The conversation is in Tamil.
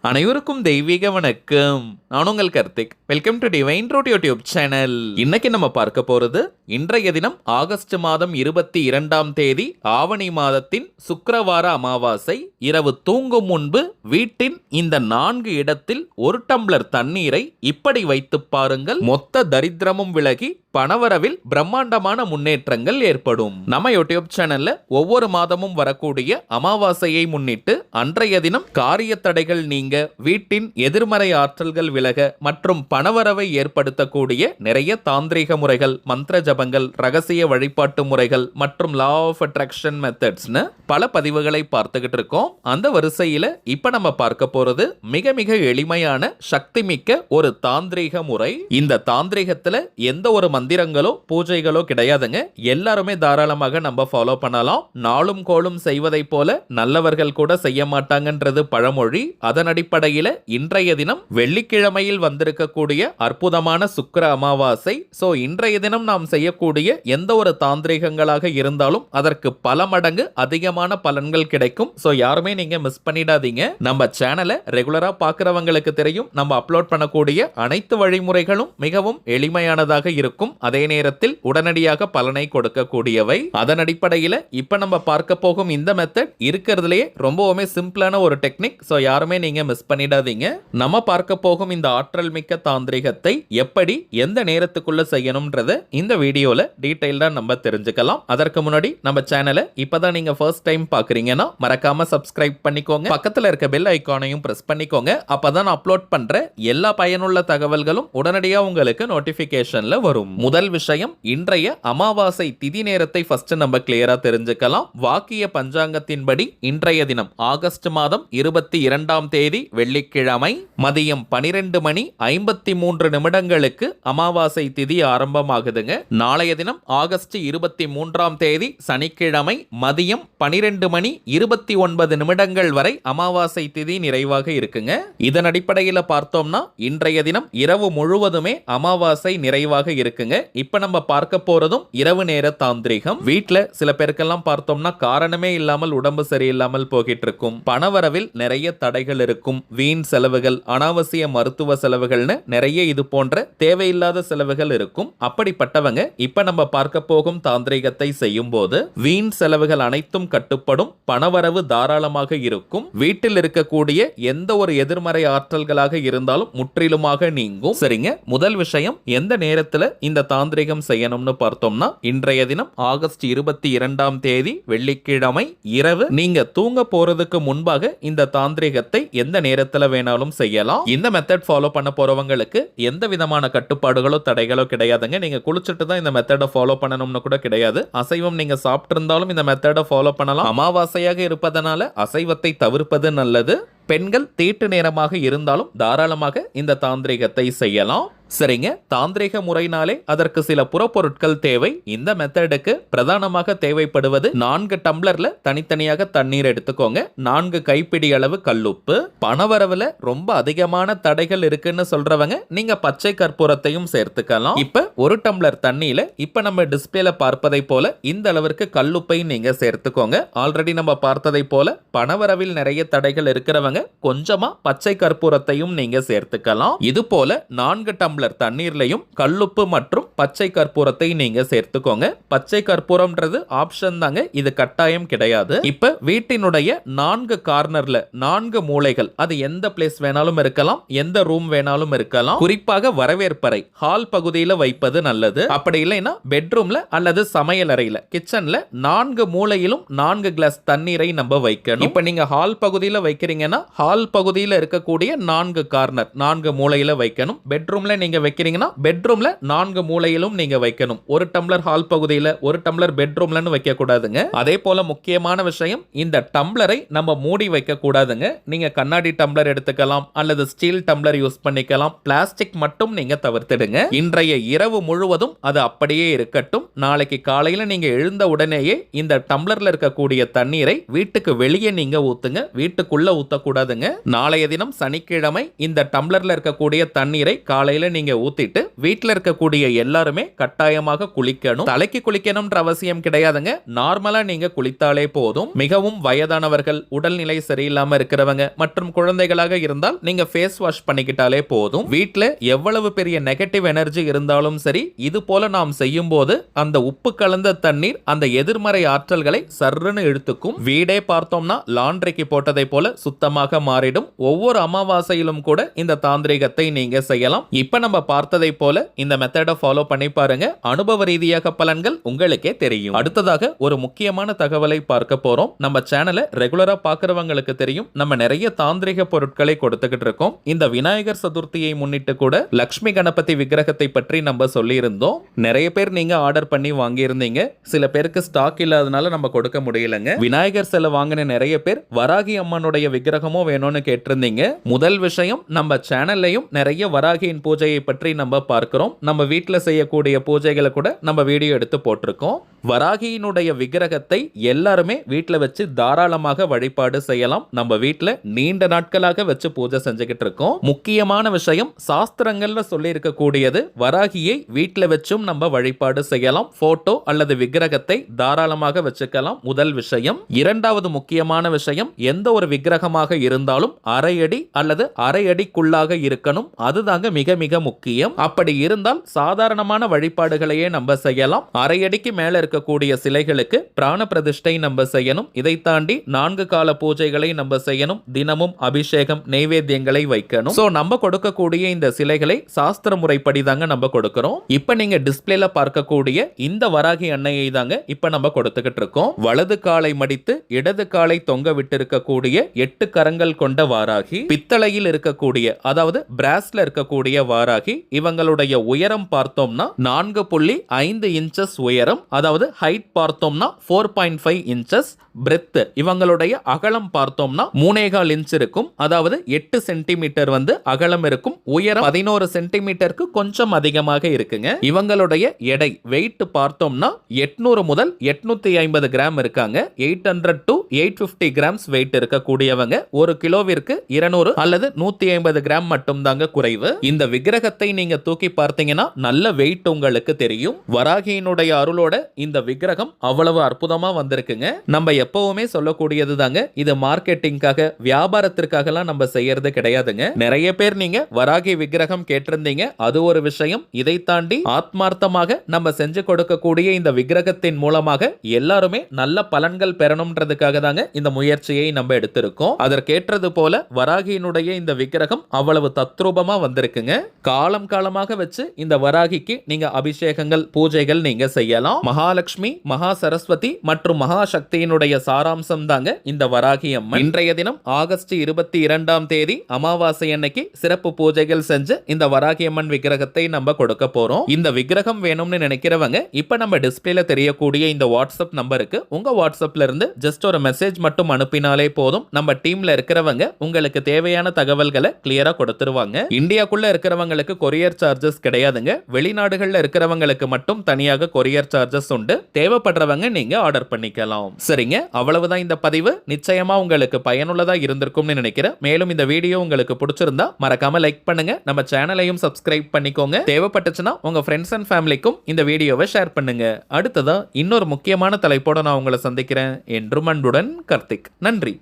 அனைவருக்கும் தெய்வீக வணக்கம். நான் உங்கள் Karthik. Welcome to divine root YouTube channel. இன்னைக்கு நம்ம பார்க்க போறது இன்றைய தினம் ஆகஸ்ட் மாதம் 22ஆம் தேதி ஆவணி மாதத்தின் சுக்கிரவார அமாவாசை. இரவு தூங்கும் முன்பு வீட்டின் இந்த 4 இடத்தில் 1 டம்ளர் தண்ணீரை இப்படி வைத்து பாருங்கள். மொத்த தரித்திரமும் விலகி பணவரவில் பிரம்மாண்டமான முன்னேற்றங்கள் ஏற்படும். நம்ம யூடியூப் சேனல்ல ஒவ்வொரு மாதமும் வரக்கூடிய அமாவாசையை முன்னிட்டு அன்றைய தினம் காரிய தடைகள் நீங்க, வீட்டின் எதிர்மறை ஆற்றல்கள் விலக மற்றும் பணவரவை ஏற்படுத்தக்கூடிய நிறைய தாந்திரிக முறைகள், மந்திர ஜபங்கள், ரகசிய வழிபாட்டு முறைகள் மற்றும் லா ஆஃப் அட்ராக்ஷன் மெத்தட்ஸ்னு பல பதிவுகளை பார்த்துக்கிட்டு இருக்கோம். அந்த வரிசையில இப்ப நம்ம பார்க்க போறது மிக மிக எளிமையான சக்தி மிக்க ஒரு தாந்திரிக முறை. இந்த தாந்திரிகத்துல எந்த ஒரு மந்திரங்களோ பூஜைகளோ கிடையாதுங்க. எல்லாருமே தாராளமாக நம்ம ஃபாலோ பண்ணலாம். நாளும் கோளும் செய்வதை போல நல்லவர்கள் கூட செய்ய மாட்டாங்கன்றது பழமொழி. அதன் அடிப்படையில் இன்றைய தினம் வெள்ளிக்கிழமையில் வந்திருக்கக்கூடிய அற்புதமான சுக்கிர அமாவாசை. சோ இன்றைய தினம் நாம் செய்யக்கூடிய எந்த ஒரு தாந்திரிகங்களாக இருந்தாலும் அதற்கு பல மடங்கு அதிகமான பலன்கள் கிடைக்கும். சோ யாருமே நீங்க மிஸ் பண்ணிடாதீங்க. நம்ம சேனலை ரெகுலரா பார்க்கிறவங்களுக்கு தெரியும், நம்ம அப்லோட் பண்ணக்கூடிய அனைத்து வழிமுறைகளும் மிகவும் எளிமையானதாக இருக்கும். அதே நேரத்தில் உடனடியாக பலனை கொடுக்கக்கூடியவை. அதன் அடிப்படையில் இப்ப நம்ம பார்க்க போகும் இந்த மெத்தட் இருக்கிறதுலேயே ரொம்பவுமே சிம்பிளான ஒரு டெக்னிக். சோ யாருமே நீங்க மிஸ் பண்ணிடாதீங்க. நம்ம பார்க்க போகும் இந்த ஆற்றல் மிக்க தாந்திரிகத்தை எப்படி எந்த நேரத்துக்குள்ள செய்யணும்ன்றத இந்த வீடியோல டீடைல்டா நம்ம தெரிஞ்சுக்கலாம். அதற்கு முன்னாடி நம்ம சேனலை இப்பதான் நீங்க ஃபர்ஸ்ட் டைம் பாக்குறீங்கன்னா மறக்காம சப்ஸ்கிரைப் பண்ணிக்கோங்க. பக்கத்துல இருக்க பெல் ஐகானையும் பிரஸ் பண்ணிக்கோங்க. அப்பதான் அப்லோட் பண்ற எல்லா பயனுள்ள தகவல்களும் உடனடியா உங்களுக்கு நோட்டிபிகேஷன்ல வரும். முதல் விஷயம், இன்றைய அமாவாசை திதி நேரத்தை ஃபர்ஸ்ட் நம்ம கிளியரா தெரிஞ்சுக்கலாம். வாக்கிய பஞ்சாங்கத்தின்படி இன்றைய தினம் ஆகஸ்ட் மாதம் 22ஆம் தேதி வெள்ளிக்கிழமை மதியம் 12:53 அமாவாசை திதி ஆரம்பமாகுதுங்க. நாளைய தினம் ஆகஸ்ட் 23ஆம் தேதி சனிக்கிழமை மதியம் 12:29 வரை அமாவாசை திதி நிறைவாக இருக்குங்க. இதன் அடிப்படையில் பார்த்தோம்னா இன்றைய தினம் இரவு முழுவதுமே அமாவாசை நிறைவாக இருக்குங்க. இப்ப நம்ம பார்க்க போறதும் இரவு நேர தாந்திரிகம். வீட்டுல சில பேருக்கெல்லாம் பார்த்தோம்னா காரணமே இல்லாமல் உடம்பு சரியில்லாமல் போகிட்டு இருக்கும். பணவரவில் நிறைய தடைகள் இருக்கும். வீண் செலவுகள், அனாவசிய மருத்துவ செலவுகள்னு நிறைய இது போன்ற தேவையில்லாத செலவுகள் இருக்கும். அப்படிப்பட்டவங்க இப்ப நம்ம பார்க்க போகும் தாந்திரிகத்தை செய்யும் போது வீண் செலவுகள் அனைத்தும் கட்டுப்படும். பணவரவு தாராளமாக இருக்கும். வீட்டில் இருக்கக்கூடிய எந்த ஒரு எதிர்மறை ஆற்றல்களாக இருந்தாலும் முற்றிலுமாக நீங்கும். சரிங்க, முதல் விஷயம், எந்த நேரத்துல இந்த தாந்திரிகம் செய்யணும்னு பார்த்தோம்னா இன்றைய தினம் ஆகஸ்ட் 22ஆம் தேதி வெள்ளிக்கிழமை இரவு நீங்க தூங்க போறதுக்கு முன்பாக இந்த தாந்திரிகத்தை எந்த நேரத்துல வேணாலும் செய்யலாம். இந்த மெத்தட் ஃபாலோ பண்ண போறவங்களுக்கு எந்த விதமான கட்டுப்பாடுகளோ தடைகளோ கிடையாதுங்க. நீங்க குளிச்சுட்டு தான் இந்த மெத்தடை ஃபாலோ பண்ணணும்னு கூட கிடையாது. அசைவம் நீங்க சாப்பிட்டு இருந்தாலும் இந்த மெத்தடை ஃபாலோ பண்ணலாம். அமாவாசையாக இருப்பதனால அசைவத்தை தவிர்ப்பது நல்லது. பெண்கள் தீட்டு நேரமாக இருந்தாலும் தாராளமாக இந்த தாந்திரிகத்தை செய்யலாம். சரிங்க, தாந்திரிக முறைனாலே அதற்கு சில புறப்பொருட்கள் தேவை. இந்த மெத்தடுக்கு பிரதானமாக தேவைப்படுவது 4 டம்ளர்ல தனித்தனியாக தண்ணீர் எடுத்துக்கோங்க. 4 கைப்பிடி அளவு கல்லுப்பு. பணவரவுல ரொம்ப அதிகமான தடைகள் இருக்குன்னு சொல்றவங்க நீங்க பச்சை கற்பூரத்தையும் சேர்த்துக்கலாம். இப்ப 1 டம்ளர் தண்ணியில இப்ப நம்ம டிஸ்பிளேல பார்ப்பதை போல இந்த அளவிற்கு கல்லுப்பை நீங்க சேர்த்துக்கோங்க. ஆல்ரெடி நம்ம பார்த்ததை போல பணவரவில் நிறைய தடைகள் இருக்கிறவங்க கொஞ்சமா பச்சை கற்பூரத்தையும் நீங்க சேர்த்துக்கலாம். இது போல 4 டம்ளர் தண்ணீர்லையும் கல்லுப்பு மற்றும் பச்சை கற்பூரத்தை நீங்க சேர்த்துக்கோங்க. பச்சை கற்பூரம்ன்றது ஆப்ஷன் தாங்க, இது கட்டாயம் கிடையாது. இப்ப வீட்டினுடைய 4 கார்னர்ல 4 மூலைகள், அது எந்த பிளேஸ் வேணாலும் இருக்கலாம், எந்த ரூம் வேணாலும் இருக்கலாம். குறிப்பாக வரவேற்பறை ஹால் பகுதியில் வைப்பது நல்லது. அப்படி இல்லைன்னா பெட்ரூம்ல அல்லது சமையல் அறையில கிச்சன்ல 4 மூலையிலும் 4 கிளாஸ் தண்ணீரை நம்ம வைக்கணும். இப்ப நீங்க ஹால் பகுதியில் வைக்கிறீங்கன்னா ஹால் பகுதியில் இருக்கக்கூடிய 4 கார்னர் 4 மூலையில வைக்கணும். பெட்ரூம்ல நீங்க வைக்கிறீங்கன்னா பெட்ரூம்ல 4 மூலையிலும் நீங்க வைக்கணும். 1 டம்ளர் ஹால் பகுதியில 1 டம்ளர் பெட்ரூம்லன்னு வைக்க கூடாதுங்க. அதே போல முக்கியமான விஷயம், இந்த டம்ளரை நம்ம மூடி வைக்க கூடாதுங்க. நீங்க கண்ணாடி டம்ளர் எடுத்துக்கலாம் அல்லது ஸ்டீல் டம்ளர் யூஸ் பண்ணிக்கலாம். பிளாஸ்டிக் மட்டும் நீங்க தவிர்த்திடுங்க. இன்றைய இரவு முழுவதும் அது அப்படியே இருக்கட்டும். நாளைக்கு காலையில நீங்க எழுந்த உடனேயே இந்த டம்ளர்ல இருக்கக்கூடிய தண்ணீரை வீட்டுக்கு வெளியே நீங்க ஊத்துங்க. வீட்டுக்குள்ள ஊத்தக்கூடாது. கூடாதுங்க. நாளைய தினம் சனிக்கிழமை இந்த டம்ளர்ல இருக்கக்கூடிய தண்ணீரை காலையில நீங்க ஊத்திட்டு வீட்டுல இருக்கக்கூடிய எல்லாருமே கட்டாயமாக குளிக்கணும். தலைக்கு குளிக்கணும்ன்ற அவசியம் கிடையாதுங்க. நார்மலா நீங்க குளித்தாலே போதும். மிகவும் வயதானவர்கள், உடல்நிலை சரியில்லாம இருக்கிறவங்க மற்றும் குழந்தைகளாக இருந்தால் நீங்க ஃபேஸ் வாஷ் பண்ணிக்கிட்டாலே போதும். வீட்டுல எவ்வளவு பெரிய நெகட்டிவ் எனர்ஜி இருந்தாலும் சரி, இது போல நாம் செய்யும் போது அந்த உப்பு கலந்த தண்ணீர் அந்த எதிர்மறை ஆற்றல்களை சர்ருன்னு இழுத்துக்கும். வீடே பார்த்தோம்னா லாண்ட்ரிக்கு போட்டதை போல சுத்தமாக மாறிடும். ஒவ்வொரு அமாவாசையிலும் கூட இந்த தாந்திரிகத்தை நீங்க செய்யலாம். இப்ப நம்ம பார்த்ததை போல இந்த மெத்தடை ஃபாலோ பண்ணி பாருங்க. அனுபவ ரீதியாக பலன்கள் உங்களுக்கே தெரியும். அடுத்ததாக ஒரு முக்கியமான தகவலை பார்க்க போறோம். நம்ம சேனலை ரெகுலரா பார்க்கிறவங்களுக்கு தெரியும், நம்ம நிறைய தாந்திரிக பொருட்களை கொடுத்துக்கிட்டு இருக்கோம். இந்த விநாயகர் சதுர்த்தியை முன்னிட்டு கூட லட்சுமி கணபதி விக்கிரகத்தை பற்றி நம்ம சொல்லி இருந்தோம். நிறைய பேர் நீங்க ஆர்டர் பண்ணி வாங்கி இருந்தீங்க. சில பேருக்கு ஸ்டாக் இல்லாதனால நம்ம கொடுக்க முடியலங்க. விநாயகர் சிலை வாங்கின நிறைய பேர் வராகி அம்மனுடைய விக்கிரகமும் வேணும்னு கேட்டிருந்தீங்க. முதல் விஷயம், நம்ம சேனல்லையும் நிறைய வராகியின் பூஜையை பற்றி நம்ம பார்க்கிறோம். நம்ம வீட்டில் செய்யக்கூடிய பூஜைகளை கூட நம்ம வீடியோ எடுத்து போட்டிருக்கோம். வராகியினுடைய விக்கிரகத்தை எல்லாருமே வீட்டில் வச்சு தாராளமாக வழிபாடு செய்யலாம். நம்ம வீட்டில் நீண்ட நாட்களாக வச்சு பூஜை செஞ்சுக்கிட்டு இருக்கோம். முக்கியமான விஷயம், சாஸ்திரங்கள்ல சொல்லி இருக்கக்கூடியது வராகியை வீட்டில் வச்சும் நம்ம வழிபாடு செய்யலாம். போட்டோ அல்லது விக்கிரகத்தை தாராளமாக வச்சுக்கலாம். முதல் விஷயம். இரண்டாவது முக்கியமான விஷயம், எந்த ஒரு விக்கிரகமாக இருந்தாலும் அரை அடி அல்லது அரை அடிக்குள்ளாக இருக்கணும். அதுதாங்க மிக மிக முக்கியம். அப்படி இருந்தால் சாதாரணமான வழிபாடுகளையே நம்ம செய்யலாம். அரை அடிக்கு மேல இருக்கக்கூடிய சிலைகளுக்கு பிராண பிரதிஷ்டை நம்ம செய்யணும். இதை தாண்டி 4 கால பூஜைகளை நம்ம செய்யணும். தினமும் அபிஷேகம், நைவேத்தியங்களை வைக்கணும். சோ நம்ம கொடுக்கக்கூடிய இந்த சிலைகளை சாஸ்திர முறைப்படி தாங்க நம்ம கொடுக்கிறோம். இப்ப நீங்க டிஸ்பிளேல பார்க்கக்கூடிய இந்த வராகி அன்னையை தாங்க இப்ப நம்ம கொடுத்துக்கிட்டு இருக்கோம். வலது காலை மடித்து இடது காலை தொங்க விட்டு இருக்கக்கூடிய 8 கரங்கள் கொண்ட வாராகி. பித்தளையில் இருக்கக்கூடிய, அதாவது பிராஸ்ல இருக்கக்கூடிய வாராகி. இவங்களுடைய உயரம் பார்த்தோம்னா 4.5 இன்ச்சஸ் உயரம், அதாவது ஹைட் பார்த்தோம்னா 4.5 இன்ச்சஸ். பிரெத், இவங்களுடைய அகலம் பார்த்தோம்னா 3.25 இன்ச் இருக்கும், அதாவது 8 சென்டிமீட்டர் வந்து அகலம் இருக்கும். உயரம் 11 சென்டிமீட்டருக்கு கொஞ்சம் அதிகமாக இருக்குங்க. இவங்களுடைய எடை வெயிட் பார்த்தோம்னா 800 முதல் 850 கிராம் இருக்காங்க. 800 to 850 கிராம்ஸ் வெயிட் இருக்கக்கூடியவங்க. ஒரு கிலோவிற்கு 200 அல்லது 150 கிராம் மட்டும் தாங்க குறைவு. இந்த விக்கிரகத்தை நீங்க தூக்கி பார்த்தீங்கன்னா நல்ல வெயிட் உங்களுக்கு தெரியும். வராகியினுடைய அருளோட இந்த விக்கிரகம் அவ்வளவு அற்புதமா வந்திருக்குங்க. நம்ம எப்பவுமே சொல்லக்கூடியது தாங்க, இது மார்க்கெட்டிங்காக, வியாபாரத்திற்காகலாம் நம்ம செய்யறது கிடையாதுங்க. நிறைய பேர் நீங்க வராகி விக்கிரகம் கேட்டிருந்தீங்க, அது ஒரு விஷயம். இதை தாண்டி ஆத்மார்த்தமாக நம்ம செஞ்சு கொடுக்கக்கூடிய இந்த விக்கிரகத்தின் மூலமாக எல்லாருமே நல்ல பலன்கள் பெறணும்ன்றதுக்காக தாங்க இந்த முயற்சியை நம்ம எடுத்திருக்கோம். அதற்கேற்றது போல வராகியினுடைய இந்த விக்கிரகம் அவ்வளவு தத்ரூபமா வந்திருக்குங்க. காலம் காலமாக வச்சு இந்த வராகிக்கு நீங்க அபிஷேகங்கள், பூஜைகள் நீங்க செய்யலாம். மகாலட்சுமி, மகா சரஸ்வதி மற்றும் மகா சக்தியினுடைய சாராம்சம் தாங்க இந்த வராகி அம்மன். இன்றைய தினம் ஆகஸ்ட் 22ஆம் தேதி அமாவாசை அன்னைக்கு சிறப்பு பூஜைகள் செஞ்சு இந்த வராகி அம்மன் விக்கிரகத்தை நம்ம கொடுக்க போறோம். இந்த விக்கிரகம் வேணும்னு நினைக்கிறவங்க இப்ப நம்ம டிஸ்பிளேல தெரியக்கூடிய இந்த வாட்ஸ்அப் நம்பருக்கு உங்க வாட்ஸ்அப்ல இருந்து ஜஸ்ட் ஒரு மெசேஜ் மட்டும் அனுப்பினாலே போதும். நம்ம டீம்ல இருக்கிறவங்க உங்களுக்கு தேவையான தகவல்களை கிளியரா கொடுத்துருவாங்க. இந்தியாக்குள்ள இருக்கிறவங்களுக்கு கொரியர் சார்ஜஸ் கிடையாதுங்க. வெளிநாடுகள்ல இருக்கிறவங்களுக்கு மட்டும் தனியாக கொரியர் சார்ஜஸ் உண்டு. தேவைப்படுறவங்க நீங்க ஆர்டர் பண்ணிக்கலாம். சரிங்க, அவ்வளவுதான் இந்த பதிவு. நிச்சயமா உங்களுக்கு பயனுள்ளதா இருந்திருக்கும்னு நினைக்கிறேன். மேலும் இந்த வீடியோ உங்களுக்கு பிடிச்சிருந்தா மறக்காம லைக் பண்ணுங்க. நம்ம சேனலையும் சப்ஸ்கிரைப் பண்ணிக்கோங்க. தேவைப்பட்டுச்சுன்னா உங்க ஃப்ரெண்ட்ஸ் அண்ட் ஃபேமிலிக்கும் இந்த வீடியோவை ஷேர் பண்ணுங்க. அடுத்ததா இன்னொரு முக்கியமான தலைப்போட நான் உங்களை சந்திக்கிறேன். என்றும் அன்புடன் கார்த்திக். நன்றி.